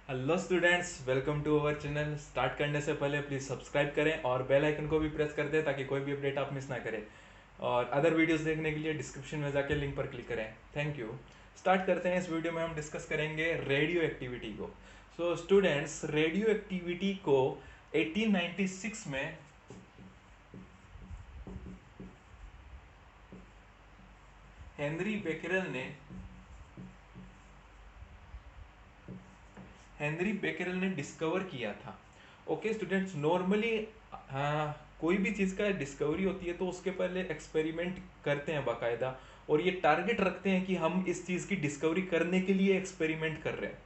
Hello students, welcome to our channel. Start करने से पहले प्लीज़ सब्सक्राइब करें और बेल आइकन को भी प्रेस कर दें ताकि कोई भी अपडेट आप मिस ना करें। और अदर वीडियोस देखने के लिए डिस्क्रिप्शन में जाके लिंक पर क्लिक करें। Thank you. स्टार्ट करते हैं। इस वीडियो में हम डिस्कस करेंगे रेडियो एक्टिविटी को। सो स्टूडेंट्स, रेडियो एक्टिविटी को 1896 में हेनरी बेकरेल ने डिस्कवर किया था। ओके स्टूडेंट्स, नॉर्मली कोई भी चीज़ का डिस्कवरी होती है तो उसके पहले एक्सपेरिमेंट करते हैं बाकायदा, और ये टारगेट रखते हैं कि हम इस चीज़ की डिस्कवरी करने के लिए एक्सपेरिमेंट कर रहे हैं।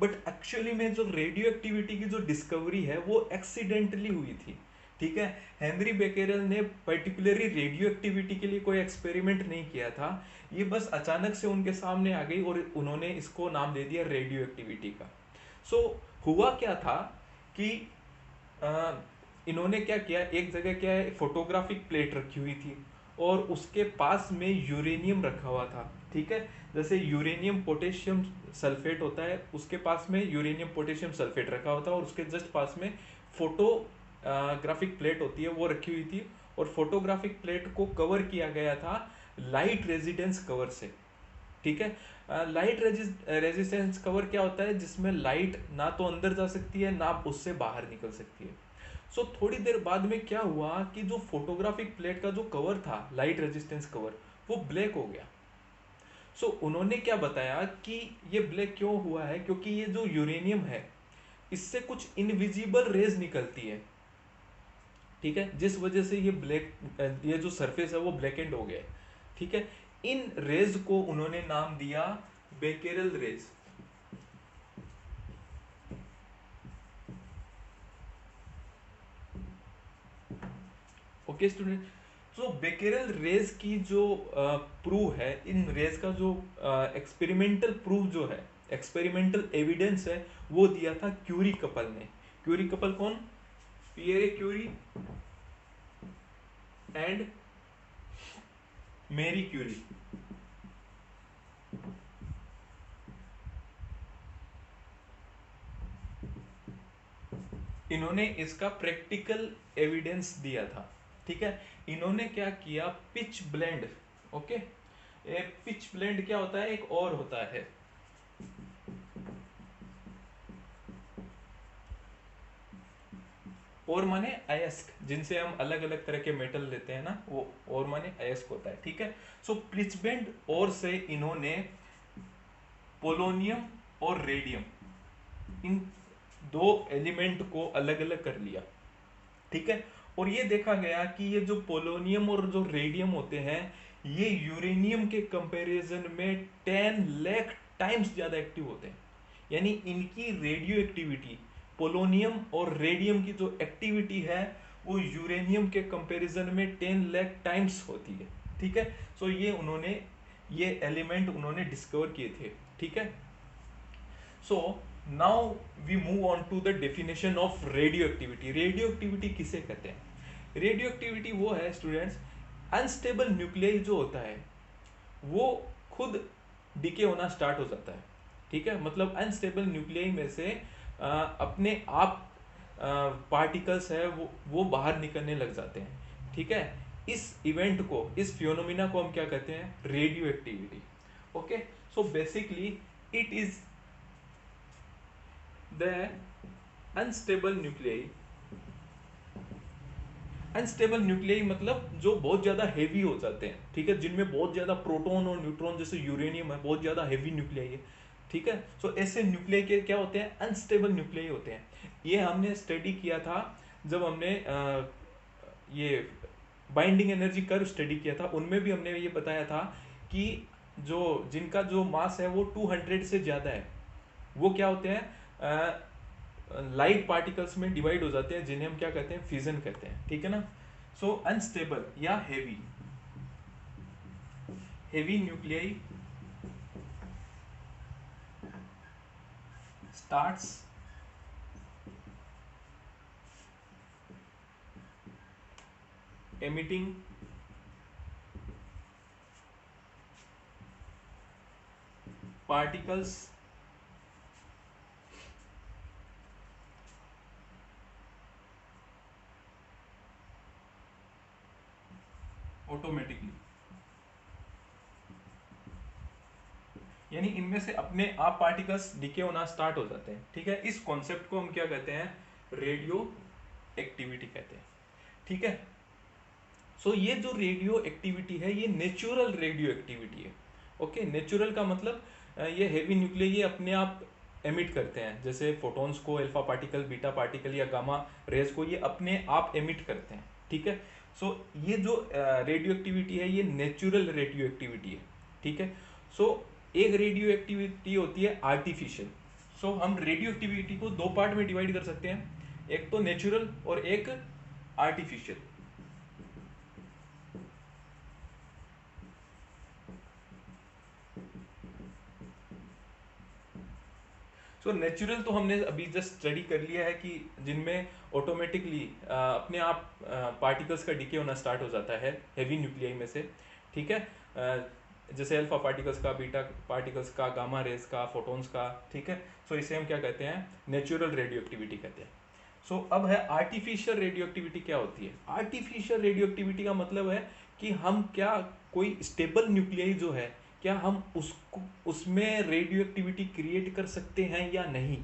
बट एक्चुअली में जो रेडियो एक्टिविटी की जो डिस्कवरी है वो एक्सीडेंटली हुई थी। ठीक है, हेनरी बेकेरेल ने पर्टिकुलरली रेडियो एक्टिविटी के लिए कोई एक्सपेरिमेंट नहीं किया था। ये बस अचानक से उनके सामने आ गई और उन्होंने इसको नाम दे दिया रेडियो एक्टिविटी का। हुआ क्या था कि अ, इन्होंने क्या किया, एक जगह क्या है, फोटोग्राफिक प्लेट रखी हुई थी और उसके पास में यूरेनियम रखा हुआ था। ठीक है, जैसे यूरेनियम पोटेशियम सल्फेट होता है, उसके पास में यूरेनियम पोटेशियम सल्फेट रखा होता है और उसके जस्ट पास में फोटोग्राफिक प्लेट होती है, वो रखी हुई थी। और फोटोग्राफिक प्लेट को कवर किया गया था लाइट रेजिडेंस कवर से। ठीक है, लाइट रेजिस्टेंस कवर क्या होता है, जिसमें लाइट ना तो अंदर जा सकती है ना उससे बाहर निकल सकती है। थोड़ी देर बाद में क्या हुआ कि जो फोटोग्राफिक प्लेट का जो कवर था, लाइट रेजिस्टेंस कवर, वो ब्लैक हो गया। उन्होंने क्या बताया कि ये ब्लैक क्यों हुआ है, क्योंकि ये जो यूरेनियम है इससे कुछ इनविजिबल रेज निकलती है। ठीक है, जिस वजह से ये जो सरफेस है वो ब्लैक एंड हो गया है। ठीक है, इन रेज को उन्होंने नाम दिया बेकेरल रेज। ओके स्टूडेंट, बेकेरल रेज की जो प्रूव है, इन रेज का जो एक्सपेरिमेंटल प्रूफ जो है, एक्सपेरिमेंटल एविडेंस है, वो दिया था क्यूरी कपल ने। क्यूरी कपल कौन? Pierre Curie and Marie Curie. इन्होंने इसका प्रैक्टिकल एविडेंस दिया था। ठीक है, इन्होंने क्या किया, pitch blend. Okay, pitch blend क्या होता है, एक और होता है। और माने अयस्क, जिनसे हम अलग अलग तरह के मेटल लेते हैं ना, वो और माने अयस्क होता है। ठीक है, पिच ब्लेंड और से इन्होंने पोलोनियम और रेडियम, इन दो एलिमेंट को अलग अलग कर लिया। ठीक है, और ये देखा गया कि ये जो पोलोनियम और जो रेडियम होते हैं, ये यूरेनियम के कंपैरिजन में 10 लाख टाइम्स ज्यादा एक्टिव होते हैं। यानी इनकी रेडियो एक्टिविटी, पोलोनियम और रेडियम की जो एक्टिविटी है वो यूरेनियम के कंपैरिजन में 10 लाख टाइम्स होती है। ठीक है, ये एलिमेंट उन्होंने डिस्कवर किए थे। ठीक है, so now we move on to the definition of radioactivity. Radioactivity किसे कहते हैं? रेडियो एक्टिविटी वो है स्टूडेंट्स, अनस्टेबल न्यूक्लियाई जो होता है वो खुद डिके होना स्टार्ट हो जाता है। ठीक है, मतलब अनस्टेबल न्यूक्लियाई में से अपने आप पार्टिकल्स है वो बाहर निकलने लग जाते हैं। ठीक है, इस इवेंट को, इस फियोनोमिना को हम क्या कहते हैं? Radio activity. Okay, basically it is the unstable nuclei. Unstable nuclei मतलब जो बहुत ज्यादा हेवी हो जाते हैं। ठीक है, जिनमें बहुत ज्यादा प्रोटॉन और न्यूट्रॉन, जैसे यूरेनियम है, बहुत ज्यादा हेवी न्यूक्लियाई है। ठीक है, ऐसे न्यूक्लियाई के क्या होते हैं? अनस्टेबल न्यूक्लियाई होते हैं। ये हमने स्टडी किया था जब हमने ये बाइंडिंग एनर्जी कर्व स्टडी किया था, उनमें भी हमने ये बताया था कि जो जिनका जो मास है वो 200 से ज्यादा है, वो क्या होते हैं? लाइट पार्टिकल्स में डिवाइड हो जाते हैं, जिन्हें हम क्या कहते हैं? फ्यूजन कहते हैं। ठीक है ना? अनस्टेबल या heavy, nuclei starts emitting particles automatically, यानी इनमें से अपने आप पार्टिकल्स डिके होना स्टार्ट हो जाते हैं। ठीक है, इस कॉन्सेप्ट को हम क्या कहते हैं, रेडियो एक्टिविटी कहते हैं। ठीक है, सो ये जो रेडियो एक्टिविटी है ये नेचुरल रेडियो एक्टिविटी है। ओके, नेचुरल का मतलब ये हेवी न्यूक्लियर ये अपने आप एमिट करते हैं, जैसे फोटॉन्स को, अल्फा पार्टिकल, बीटा पार्टिकल या गामा रेज को ये अपने आप एमिट करते हैं। ठीक है, सो ये जो रेडियो एक्टिविटी है ये नेचुरल रेडियो एक्टिविटी है। ठीक है, सो एक रेडियो एक्टिविटी होती है आर्टिफिशियल। सो हम रेडियो एक्टिविटी को दो पार्ट में डिवाइड कर सकते हैं, एक तो नेचुरल और एक आर्टिफिशियल। सो नेचुरल तो हमने अभी जस्ट स्टडी कर लिया है कि जिनमें ऑटोमेटिकली अपने आप पार्टिकल्स का डिके होना स्टार्ट हो जाता है हेवी न्यूक्लियाई में से। ठीक है, जैसे अल्फा पार्टिकल्स का, बीटा पार्टिकल्स का, गामा रेज का, फोटॉन्स का। ठीक है, सो इसे हम क्या कहते हैं, नेचुरल रेडियो एक्टिविटी कहते हैं। सो अब है आर्टिफिशियल रेडियो एक्टिविटी क्या होती है। आर्टिफिशियल रेडियो एक्टिविटी का मतलब है कि हम क्या कोई स्टेबल न्यूक्लियाई जो है क्या हम उसको उसमें रेडियो एक्टिविटी क्रिएट कर सकते हैं या नहीं।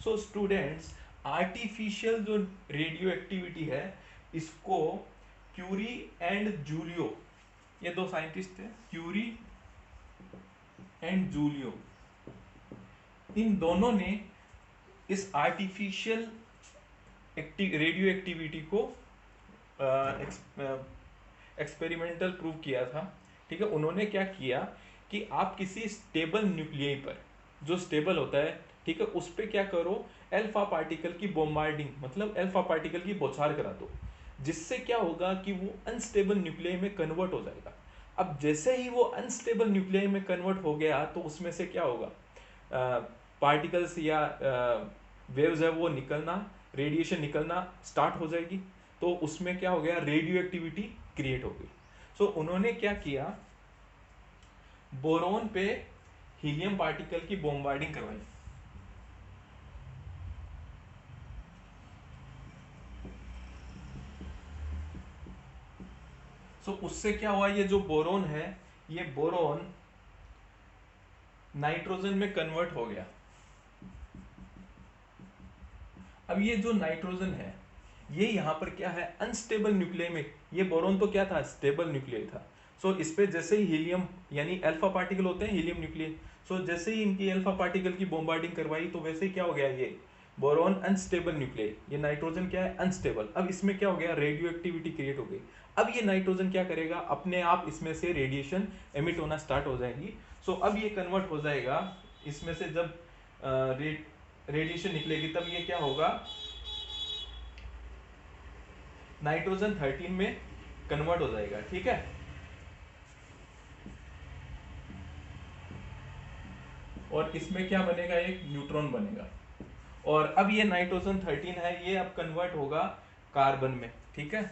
सो स्टूडेंट्स, आर्टिफिशियल जो रेडियो एक्टिविटी है इसको क्यूरी एंड जूलियो, ये दो साइंटिस्ट थे, क्यूरी एंड जूलियो, इन दोनों ने इस आर्टिफिशियल रेडियो एक्टिविटी को एक्सपेरिमेंटल प्रूव किया था। ठीक है, उन्होंने क्या किया कि आप किसी स्टेबल न्यूक्लियाई पर, जो स्टेबल होता है, ठीक है, उस पर क्या करो, अल्फा पार्टिकल की बॉम्बार्डिंग, मतलब अल्फा पार्टिकल की बौछार करा दो, जिससे क्या होगा कि वो अनस्टेबल न्यूक्लियाई में कन्वर्ट हो जाएगा। अब जैसे ही वो अनस्टेबल न्यूक्लियाई में कन्वर्ट हो गया तो उसमें से क्या होगा, पार्टिकल्स या वेव्स है वो निकलना, रेडिएशन निकलना स्टार्ट हो जाएगी, तो उसमें क्या हो गया, रेडियो एक्टिविटी क्रिएट हो गई। सो उन्होंने क्या किया, बोरोन पे हीलियम पार्टिकल की बॉम्बार्डिंग करवाई। सो उससे क्या हुआ, ये जो बोरोन है ये बोरोन नाइट्रोजन में कन्वर्ट हो गया। अब ये जो नाइट्रोजन है ये यहाँ पर क्या है, अनस्टेबल न्यूक्लियाई में, ये बोरोन तो क्या था, स्टेबल न्यूक्लियाई था। सो इस पे जैसे ही हीलियम यानी अल्फा पार्टिकल होते हैं हीलियम न्यूक्लियाई, सो जैसे ही इनकी अल्फा पार्टिकल की बॉम्बार्डिंग करवाई तो वैसे ही क्या हो गया, ये बोरोन अनस्टेबल न्यूक्लियाई, ये नाइट्रोजन क्या है, अनस्टेबल। अब इसमें क्या हो गया, रेडियो एक्टिविटी क्रिएट हो गई। अब ये नाइट्रोजन क्या करेगा, अपने आप इसमें से रेडिएशन एमिट होना स्टार्ट हो जाएगी। सो अब ये कन्वर्ट हो जाएगा, इसमें से जब रेडिएशन निकलेगी तब ये क्या होगा, नाइट्रोजन 13 में कन्वर्ट हो जाएगा। ठीक है, और इसमें क्या बनेगा, एक न्यूट्रॉन बनेगा। और अब ये नाइट्रोजन 13 है ये अब कन्वर्ट होगा कार्बन में। ठीक है,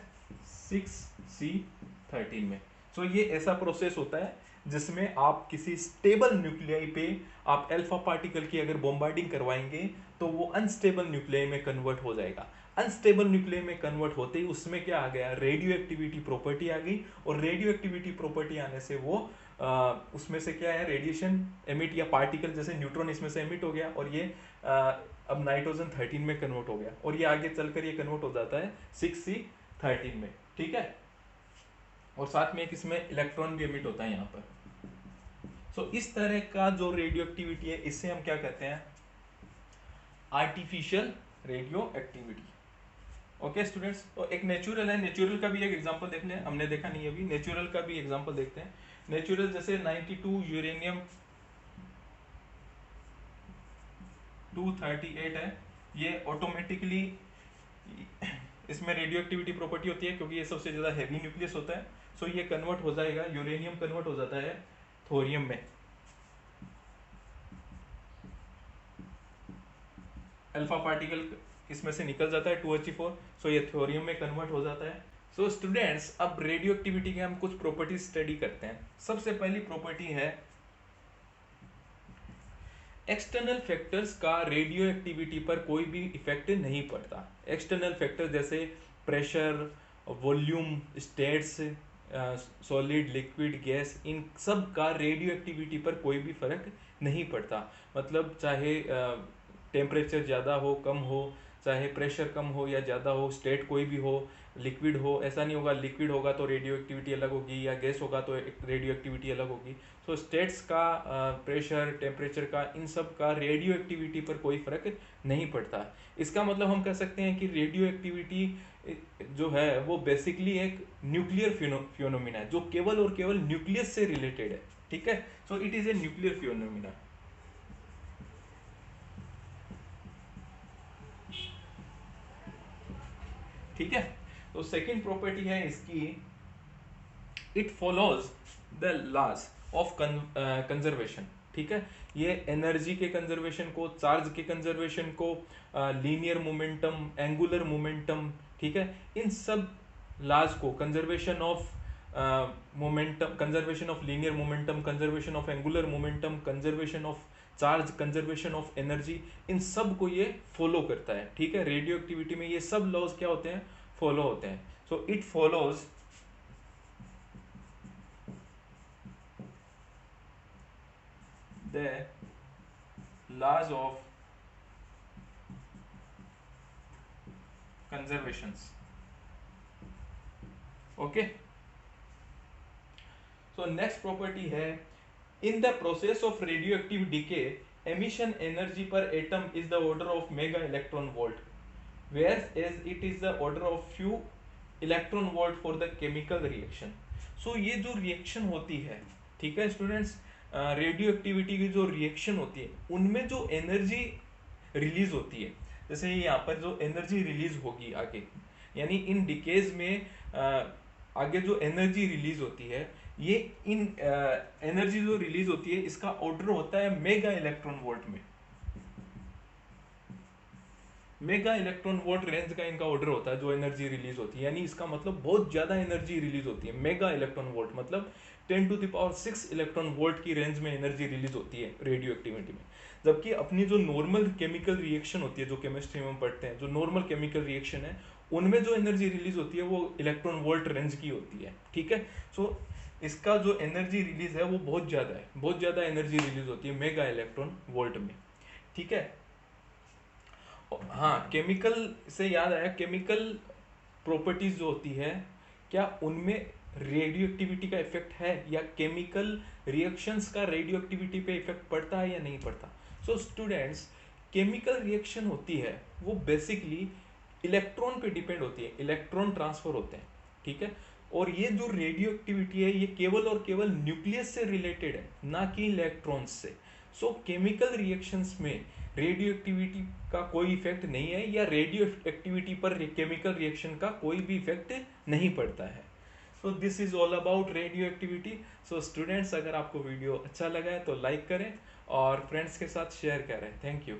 6C13 में। सो ये ऐसा प्रोसेस होता है जिसमें आप किसी स्टेबल न्यूक्लियाई पे आप अल्फा पार्टिकल की अगर बॉम्बार्डिंग करवाएंगे तो वो अनस्टेबल न्यूक्लियाई में कन्वर्ट हो जाएगा। अनस्टेबल न्यूक्लियाई में कन्वर्ट होते ही उसमें क्या आ गया, रेडियो एक्टिविटी प्रॉपर्टी आ गई, और रेडियो एक्टिविटी प्रॉपर्टी आने से वो उसमें से क्या है, रेडिएशन एमिट या पार्टिकल जैसे न्यूट्रॉन इसमें से एमिट हो गया, और ये अब नाइट्रोजन 13 में कन्वर्ट हो गया, और ये आगे चलकर ये कन्वर्ट हो जाता है 6C13 में। ठीक है, और साथ में एक इसमें इलेक्ट्रॉन भी एमिट होता है यहाँ पर। सो इस तरह का जो रेडियो एक्टिविटी है इसे हम क्या कहते हैं, artificial radio activity. Okay students, तो एक नेचुरल है, नेचुरल का भी एक एग्जांपल देख लें, हमने देखा नहीं अभी, नेचुरल का भी एग्जांपल देखते हैं। नेचुरल जैसे 92 यूरेनियम 238 है, ये ऑटोमेटिकली इसमें रेडियो एक्टिविटी प्रॉपर्टी होती है क्योंकि ये सबसे ज़्यादा हैवी न्यूक्लियस होता है। सो ये कन्वर्ट हो जाएगा, यूरेनियम कन्वर्ट हो जाता है थोरियम में, अल्फा पार्टिकल इसमें से निकल जाता है 2He4, सो ये थोरियम में कन्वर्ट हो जाता है। सो स्टूडेंट्स, अब रेडियो एक्टिविटी के हम कुछ प्रॉपर्टी स्टडी करते हैं। सबसे पहली प्रॉपर्टी है, एक्सटर्नल फैक्टर्स का रेडियो एक्टिविटी पर कोई भी इफेक्ट नहीं पड़ता। एक्सटर्नल फैक्टर जैसे pressure, volume, states, solid, liquid, gas, इन सब का रेडियो एक्टिविटी पर कोई भी फर्क नहीं पड़ता। मतलब चाहे टेम्परेचर ज़्यादा हो कम हो, चाहे प्रेशर कम हो या ज़्यादा हो, स्टेट कोई भी हो, लिक्विड हो, ऐसा नहीं होगा लिक्विड होगा तो रेडियो एक्टिविटी अलग होगी या गैस होगा तो रेडियो एक्टिविटी अलग होगी। सो स्टेट्स का, प्रेशर, टेम्परेचर का, इन सब का रेडियो एक्टिविटी पर कोई फर्क नहीं पड़ता। इसका मतलब हम कह सकते हैं कि रेडियो एक्टिविटी जो है वो बेसिकली एक न्यूक्लियर फिनोमिना है, जो केवल और केवल न्यूक्लियस से रिलेटेड है। ठीक है, so it is a nuclear phenomena. ठीक है, तो सेकंड प्रॉपर्टी है इसकी, it follows the laws of conservation. ठीक है, ये एनर्जी के कंजर्वेशन को, चार्ज के कंजर्वेशन को, लीनियर मोमेंटम, एंगुलर मोमेंटम, ठीक है, इन सब लॉज को, conservation of momentum, conservation of linear momentum, conservation of angular momentum, conservation of charge, conservation of energy, इन सब को ये फॉलो करता है। ठीक है, रेडियो एक्टिविटी में ये सब लॉज क्या होते हैं, फॉलो होते हैं। So it follows the laws of conservations. Okay, so next property है, in the process of radioactive decay emission energy per atom is the order of mega electron volt, whereas it is the order of few electron volt for the chemical reaction. So ये जो reaction होती है, ठीक है students, radio activity की जो reaction होती है उनमें जो एनर्जी रिलीज होती है, जैसे यहाँ पर जो एनर्जी रिलीज होगी आगे, यानी इन डिकेज में आगे जो एनर्जी रिलीज होती है, ये इन एनर्जी जो रिलीज होती है इसका ऑर्डर होता है मेगा इलेक्ट्रॉन वोल्ट में। मेगा इलेक्ट्रॉन वोल्ट रेंज का इनका ऑर्डर होता है जो एनर्जी रिलीज होती है, यानी इसका मतलब बहुत ज्यादा एनर्जी रिलीज होती है। मेगा इलेक्ट्रॉन वोल्ट मतलब 10⁻⁶ इलेक्ट्रॉन वोल्ट की रेंज में एनर्जी रिलीज होती है रेडियो एक्टिविटी में। जबकि अपनी जो नॉर्मल केमिकल रिएक्शन होती है, जो केमिस्ट्री में हम पढ़ते हैं, जो नॉर्मल केमिकल रिएक्शन है, उनमें जो एनर्जी रिलीज होती है वो इलेक्ट्रॉन वोल्ट रेंज की होती है। ठीक है, सो इसका जो एनर्जी रिलीज है वो बहुत ज्यादा है, बहुत ज्यादा एनर्जी रिलीज होती है मेगा इलेक्ट्रॉन वोल्ट में। ठीक है, हाँ, केमिकल से याद आया, केमिकल प्रॉपर्टीज जो होती है, क्या उनमें रेडियो एक्टिविटी का इफेक्ट है, या केमिकल रिएक्शंस का रेडियो एक्टिविटी पे इफेक्ट पड़ता है या नहीं पड़ता। सो स्टूडेंट्स, केमिकल रिएक्शन होती है वो बेसिकली इलेक्ट्रॉन पे डिपेंड होती है, इलेक्ट्रॉन ट्रांसफर होते हैं। ठीक है, और ये जो रेडियो एक्टिविटी है ये केवल और केवल न्यूक्लियस से रिलेटेड है, ना कि इलेक्ट्रॉन्स से। सो केमिकल रिएक्शंस में रेडियो एक्टिविटी का कोई इफेक्ट नहीं है, या रेडियो एक्टिविटी पर केमिकल रिएक्शन का कोई भी इफेक्ट नहीं पड़ता है। So this is all about radio activity. So students, अगर आपको वीडियो अच्छा लगा है तो लाइक करें और फ्रेंड्स के साथ शेयर करें। Thank you.